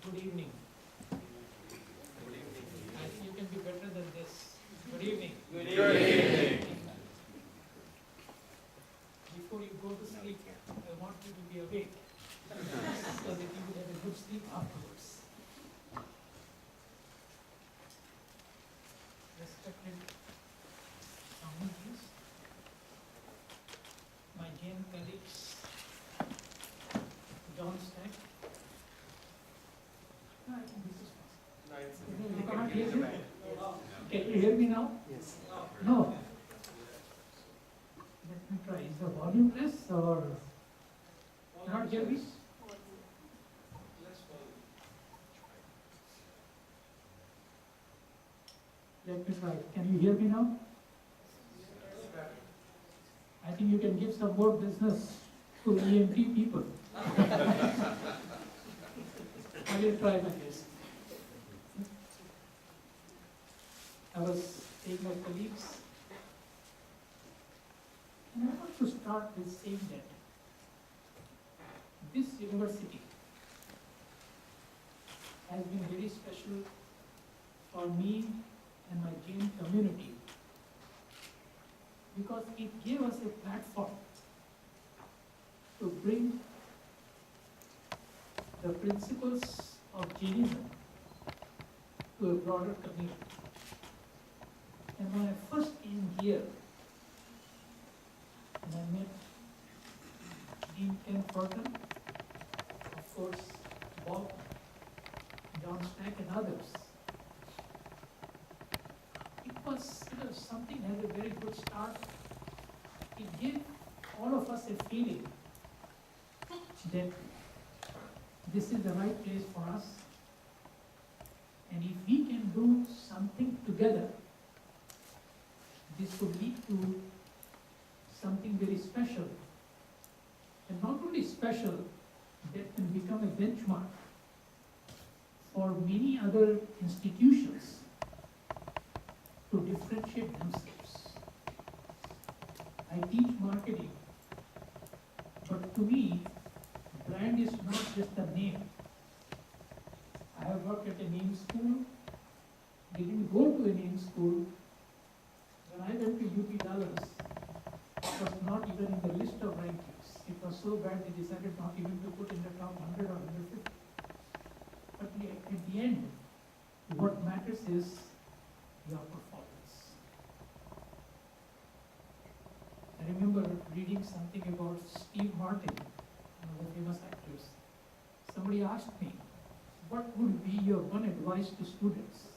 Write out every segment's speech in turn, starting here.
Good evening. I think you can be better than this. Good evening. Good evening. Before you go to sleep, I want you to be awake so that you will have a good sleep afterwards. Respected communities, my Jain colleagues, John Stack. No, I think this is possible. You cannot hear me? Can you hear me now? Yes. No. Let me try. Is the volume less or cannot hear me? Let me try. Can you hear me now? I think you can give some more business to EMT people. I will try my best. I was saying my colleagues, and I want to start with saying that this university has been very special for me and my Jain community because it gave us a platform to bring the principles of Jainism to a broader community. And when I first came here, and I met Dean Ken Fortin, of course, Bob, John Stack, and others, it was something had a very good start. It gave all of us a feeling that this is the right place for us, and if we can do something together, this would lead to something very special, and not only special, that can become a benchmark for many other institutions to differentiate themselves. I teach marketing, but to me, brand is not just a name. I have worked at a name school, didn't go to a name school. When I went to UP Dallas, it was not even in the list of rankings. It was so bad they decided not even to put in the top 100 or 150. But at the end, what matters is your performance. I remember reading something about Steve Martin, one of the famous actors. Somebody asked me, what would be your one advice to students?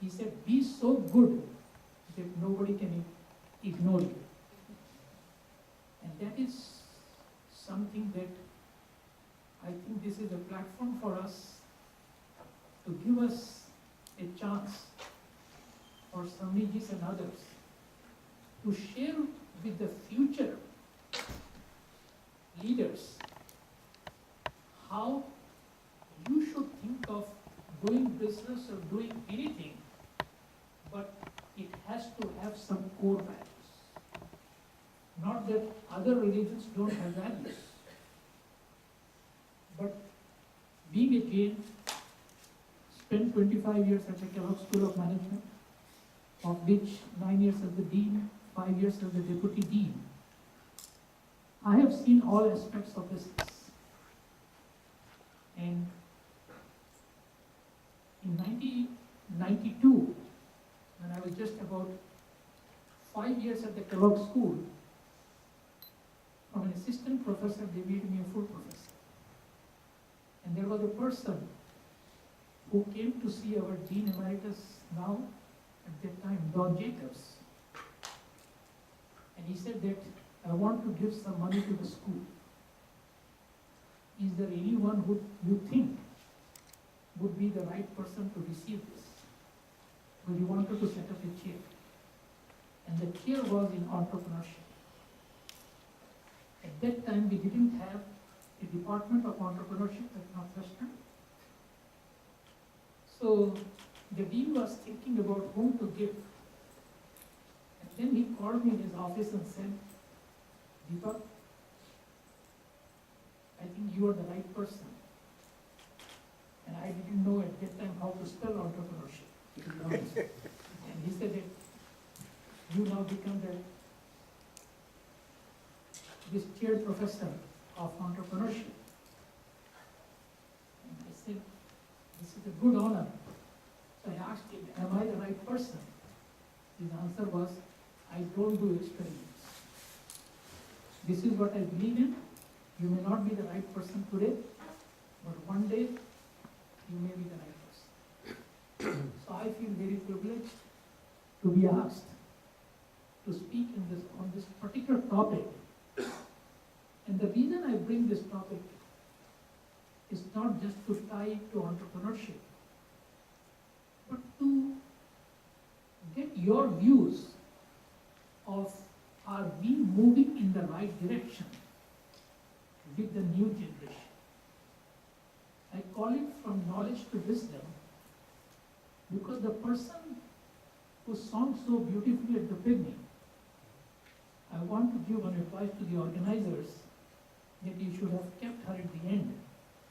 He said, be so good that nobody can ignore you. And that is something that I think this is a platform for us to give us a chance for Samijis and others to share with the future leaders how you should think of doing business or doing anything, but it has to have some core values. Not that other religions don't have values, but being a Jain, spent 25 years at the Kellogg School of Management, of which 9 years as the dean, 5 years as the deputy dean. I have seen all aspects of business. And in 1992, when I was just about 5 years at the Kellogg School, from an assistant professor, they made me a full professor. And there was a person who came to see our Dean Emeritus now, at that time, Don Jacobs. And he said that, I want to give some money to the school. Is there anyone who you think would be the right person to receive this? So he wanted to set up a chair. And the chair was in entrepreneurship. At that time, we didn't have a department of entrepreneurship at Northwestern. So the dean was thinking about whom to give. And then he called me in his office and said, Dipak, I think you are the right person. spell entrepreneurship, to be honest. And he said that you now become this chair professor of entrepreneurship. And I said, this is a good honor. So I asked him, am I the right person? His answer was, I don't do experiments. This is what I believe in. You may not be the right person today, but one day you may be the right person. So I feel very privileged to be asked to speak on this particular topic. And the reason I bring this topic is not just to tie it to entrepreneurship, but to get your views of, are we moving in the right direction with the new generation? I call it from knowledge to wisdom, because the person who sung so beautifully at the beginning, I want to give an advice to the organizers that you should have kept her at the end,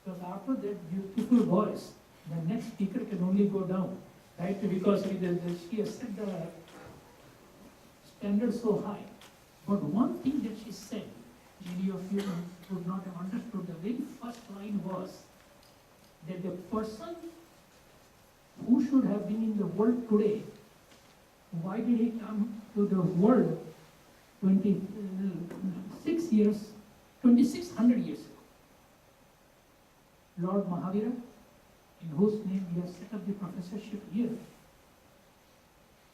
because after that beautiful voice, the next speaker can only go down, right? Because she has set the standard so high. But one thing that she said, many of you would not have understood, the very first line was that the person who should have been in the world today, why did he come to the world 2600 years ago? Lord Mahavir, in whose name we have set up the professorship here,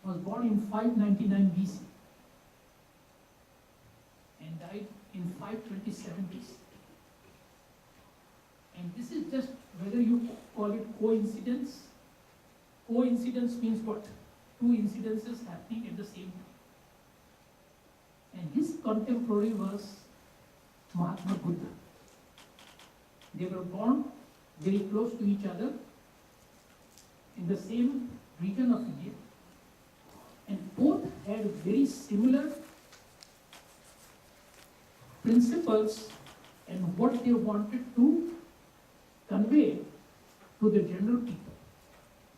was born in 599 BC and died in 527 BC. And this is just, whether you call it coincidence. Coincidence means what? Two incidences happening at the same time. And his contemporary was Mahatma Buddha. They were born very close to each other in the same region of India, and both had very similar principles and what they wanted to convey to the general people.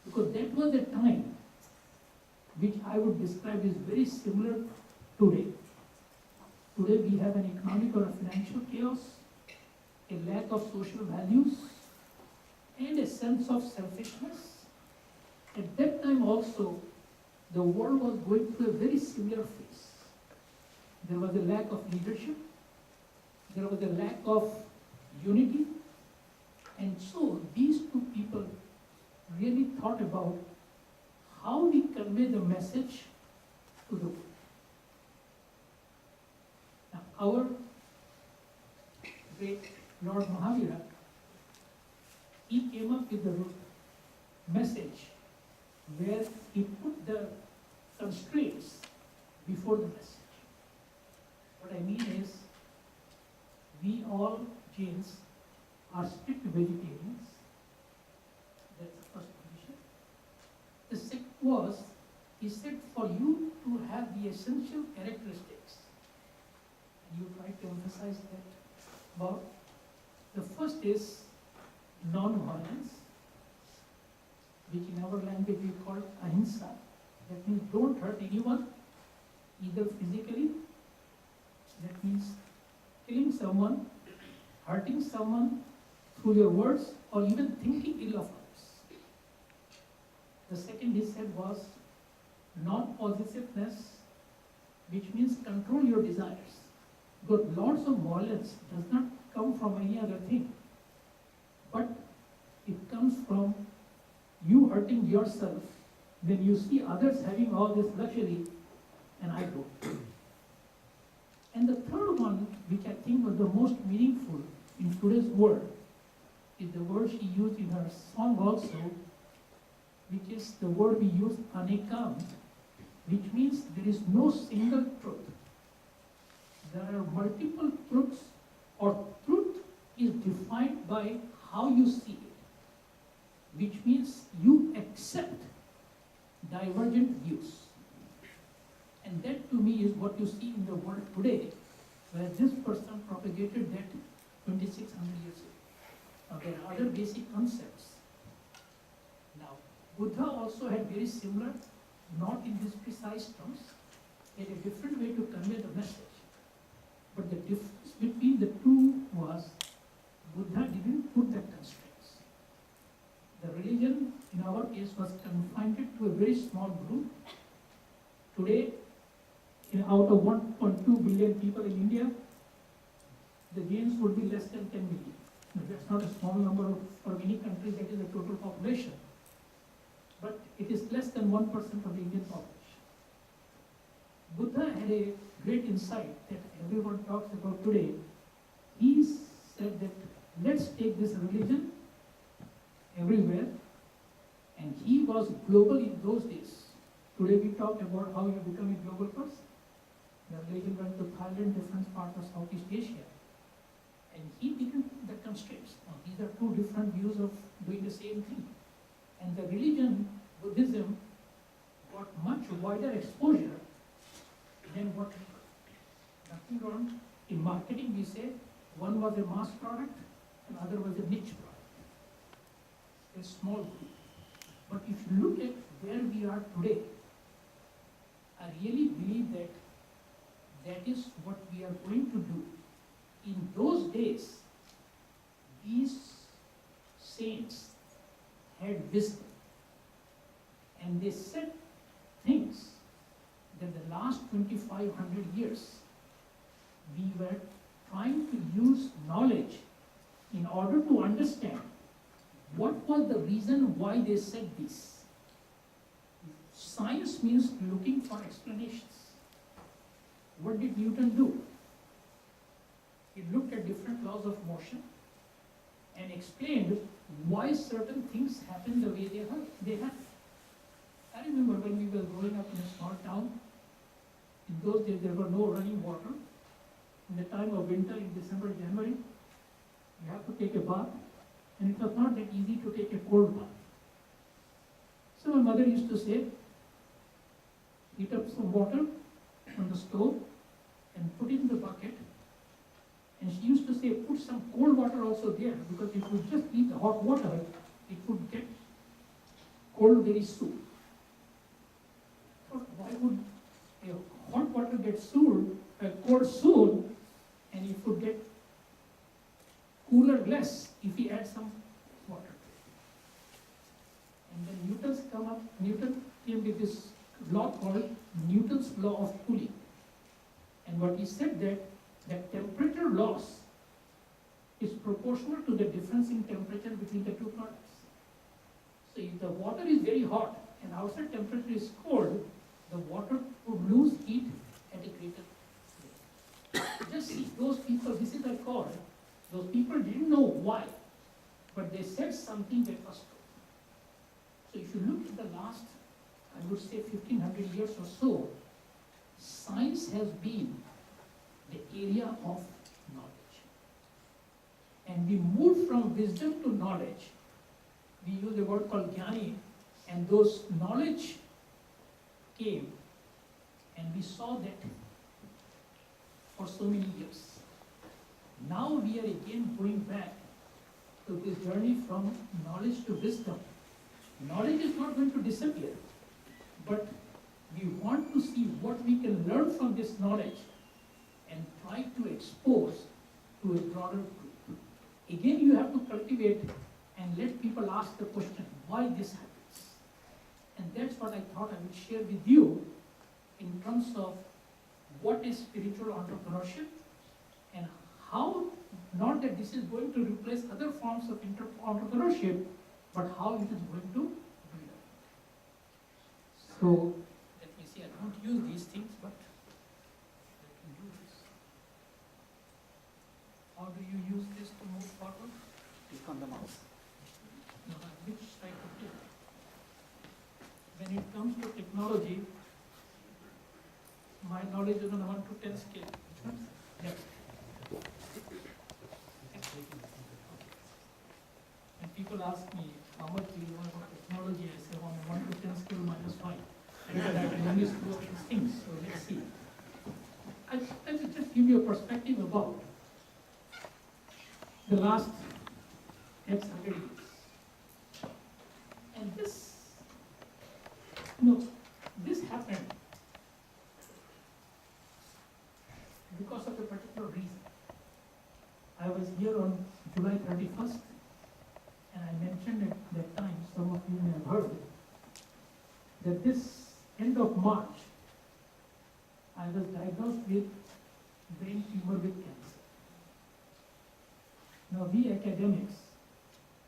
Because that was a time which I would describe as very similar today. Today we have an economic or a financial chaos, a lack of social values, and a sense of selfishness. At that time also, the world was going through a very similar phase. There was a lack of leadership, there was a lack of unity, and so these two people really thought about how we convey the message to the world. Now, our great Lord Mahavir, he came up with the message where he put the constraints before the message. What I mean is, we all Jains are strict vegetarians. That's the first condition. The second was, he said, for you to have the essential characteristics, and you try to emphasize that, about the first is non-violence, which in our language we call ahimsa. That means don't hurt anyone, either physically, that means killing someone, hurting someone through your words, or even thinking ill of others. The second he said was non-possessiveness, which means control your desires. Because lots of violence does not come from any other thing, but it comes from you hurting yourself when you see others having all this luxury and I don't. And the third one, which I think was the most meaningful in today's world, is the word she used in her song also, which is the word we use, anekam, which means there is no single truth. There are multiple truths, or truth is defined by how you see it, which means you accept divergent views. And that to me is what you see in the world today, where this person propagated that 2600 years ago. Now there are other basic concepts. Now, Buddha also had very similar, not in these precise terms, had a different way to convey the message. But the difference between the two was Buddha didn't put the constraints. The religion, in our case, was confined to a very small group. Today, out of 1.2 billion people in India, the Jains would be less than 10 million. Now, that's not a small number for many countries, that is the total population. But it is less than 1% of the Indian population. Buddha had a great insight that everyone talks about today. He said that let's take this religion everywhere, and he was global in those days. Today we talk about how you become a global person. The religion went to Thailand, different parts of Southeast Asia. And he didn't put the constraints. Now, these are two different views of doing the same thing. And the religion, Buddhism, got much wider exposure than what we got. Nothing wrong. In marketing, we say one was a mass product, and other was a niche product. A small group. But if you look at where we are today, I really believe that that is what we are going to do. In those days, these saints had wisdom, and they said things that the last 2,500 years we were trying to use knowledge in order to understand what was the reason why they said this. Science means looking for explanations. What did Newton do? He looked at different laws of motion and explained why certain things happen the way they happen. I remember when we were growing up in a small town, in those days there were no running water. In the time of winter, in December, January, you have to take a bath, and it was not that easy to take a cold bath. So my mother used to say, heat up some water on the stove and put it in the bucket. And she used to say, put some cold water also there, because if you just heat the hot water, it would get cold very soon. So why would a hot water get cold soon, and it would get cooler less if we add some water? And then Newton came with this law called Newton's law of cooling. And what he said that temperature loss is proportional to the difference in temperature between the two products. So if the water is very hot and outside temperature is cold, the water would lose heat at a greater rate. Just see, those people, this is I call, those people didn't know why, but they said something that was true. So if you look at the last, I would say 1,500 years or so, science has been the area of knowledge. And we moved from wisdom to knowledge. We use a word called Jnani, and those knowledge came, and we saw that for so many years. Now we are again going back to this journey from knowledge to wisdom. Knowledge is not going to disappear, but we want to see what we can learn from this knowledge and try to expose to a broader group. Again, you have to cultivate and let people ask the question, why this happens? And that's what I thought I would share with you in terms of what is spiritual entrepreneurship and how, not that this is going to replace other forms of entrepreneurship, but how it is going to build up. So, let me see, I don't use these things, but I can do this. How do you use this to move forward? Click on the mouse. No, which side to click? When it comes to technology, my knowledge is on a 1 to 10 scale. Yeah. When people ask me, how much do you know about technology? I say, on a 1 to 10 scale, -5. And I can only screw up these things, so let's see. I will just give you a perspective about the last X 100 years. And this This happened because of a particular reason. I was here on July 31st, and I mentioned at that time, some of you may have heard, that this end of March, I was diagnosed with brain tumor with cancer. Now we academics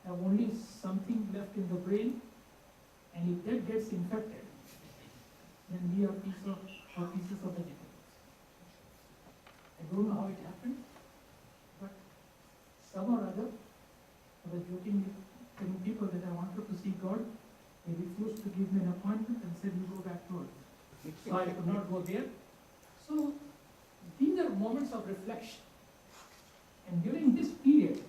have only something left in the brain, and if that gets infected, then we are pieces of vegetables. I don't know how it happened, but some or other, I was joking with telling people that I wanted to see God. They refused to give me an appointment and said, you go back to Earth. So I could not go there. So these are moments of reflection. And during this period,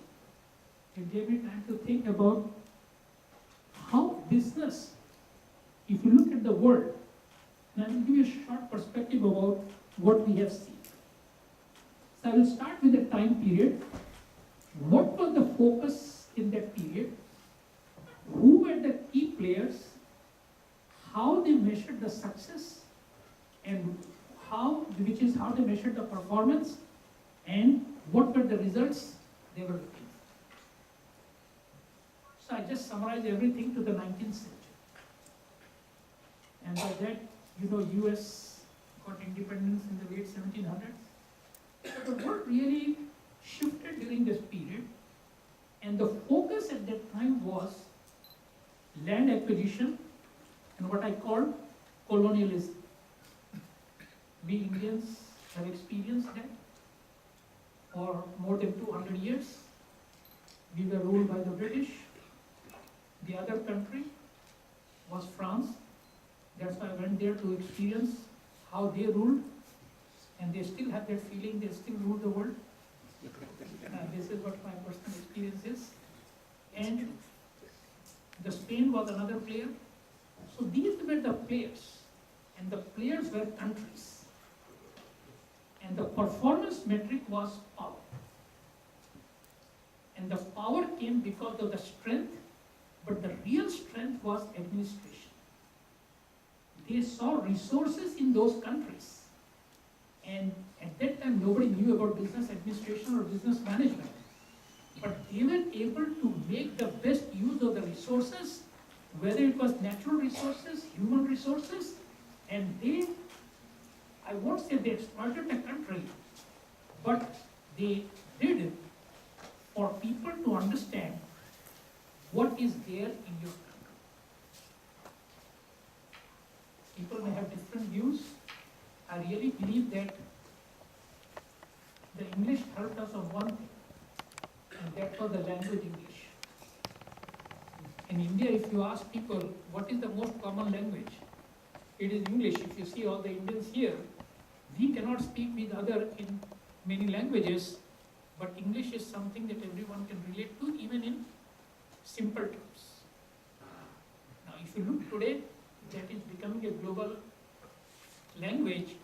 it gave me time to think about how business, if you look at the world, and I will give you a short perspective about what we have seen. So I will start with the time period. What was the focus in that period? Who were the key players? How they measured the success, and how they measured the performance, and what were the results they were looking for. So I just summarized everything to the 19th century. And by that, US got independence in the late 1700s. So the world really shifted during this period, and the focus at that time was land acquisition and what I call colonialism. We Indians have experienced that for more than 200 years. We were ruled by the British. The other country was France. That's why I went there to experience how they ruled, and they still have that feeling they still rule the world. This is what my personal experience is. And the Spain was another player. So these were the players, and the players were countries. And the performance metric was power. And the power came because of the strength, but the real strength was administration. They saw resources in those countries. And at that time, nobody knew about business administration or business management. But they were able to make the best use of the resources, whether it was natural resources, human resources, and I won't say they exploited the country, but they did it for people to understand what is there in your country. People may have different views. I really believe that the English helped us on one thing, and that was the language English. In India, if you ask people, what is the most common language? It is English. If you see all the Indians here, we cannot speak with other in many languages, but English is something that everyone can relate to, even in simple terms. Now, if you look today, that is becoming a global language,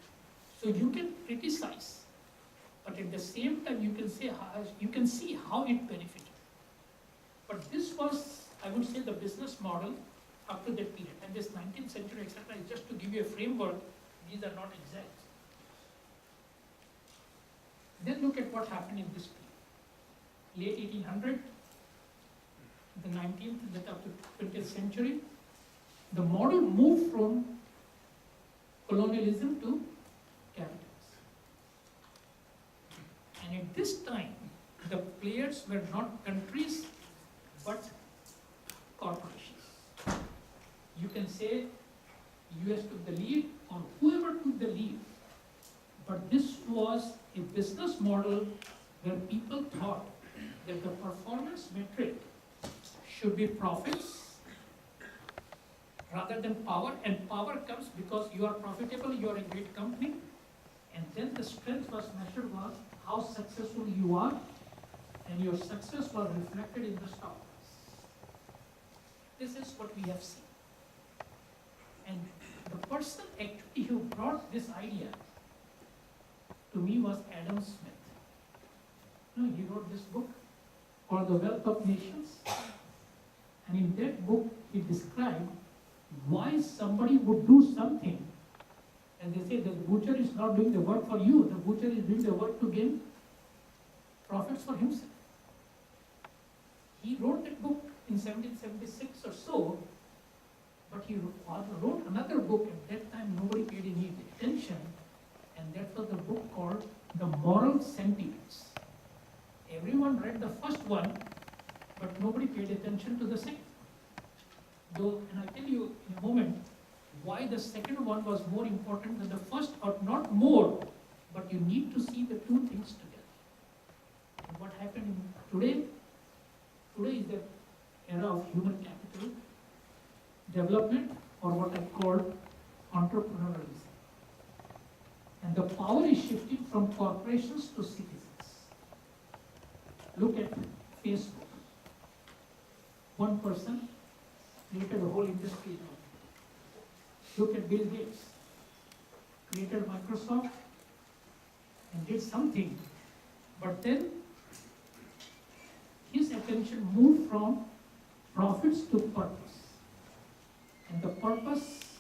so you can criticize, but at the same time you can see how it benefited. But this was, I would say, the business model up to that period. And this 19th century, etc., is just to give you a framework. These are not exact. Then look at what happened in this period. Late 1800, the 19th, that up to 20th century, the model moved from colonialism to capitalism. And at this time, the players were not countries, but corporations. You can say US took the lead, or whoever took the lead, but this was a business model where people thought that the performance metric should be profits rather than power, and power comes because you are profitable, you are a great company, and then the strength was measured was how successful you are, and your success was reflected in the stock price. This is what we have seen. And the person actually who brought this idea to me was Adam Smith. He wrote this book called The Wealth of Nations, and in that book he described why somebody would do something, and they say the butcher is not doing the work for you, the butcher is doing the work to gain profits for himself. He wrote that book in 1776 or so, but he wrote another book. At that time nobody paid any attention, and that was the book called The Moral Sentiments. Everyone read the first one, but nobody paid attention to the second. Though, and I'll tell you in a moment why the second one was more important than the first, or not more, but you need to see the two things together. And what happened today? Today is the era of human capital development, or what I call entrepreneurialism. And the power is shifting from corporations to citizens. Look at Facebook. One person created a whole industry. Look at Bill Gates. Created Microsoft and did something, but then his attention moved from profits to purpose. And the purpose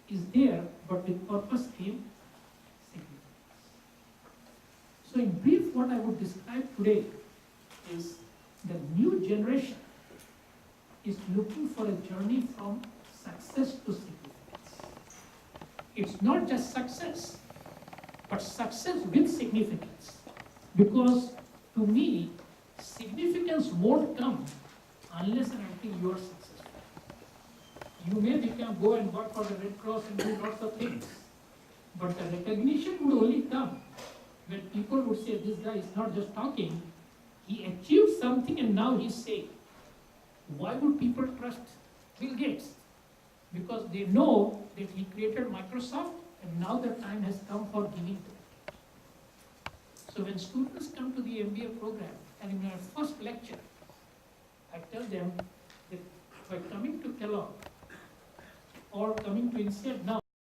is there, but with purpose came significance. So in brief, what I would describe today is the new generation is looking for a journey from success to significance. It's not just success, but success with significance. Because to me, significance won't come unless and until you are successful. You may go and work for the Red Cross and do lots of things, but the recognition would only come when people would say, this guy is not just talking, he achieved something and now he's saying. Why would people trust Bill Gates? Because they know that he created Microsoft and now the time has come for giving to it. So when students come to the MBA program, and in my first lecture, I tell them that by coming to Kellogg or coming to INSEAD now,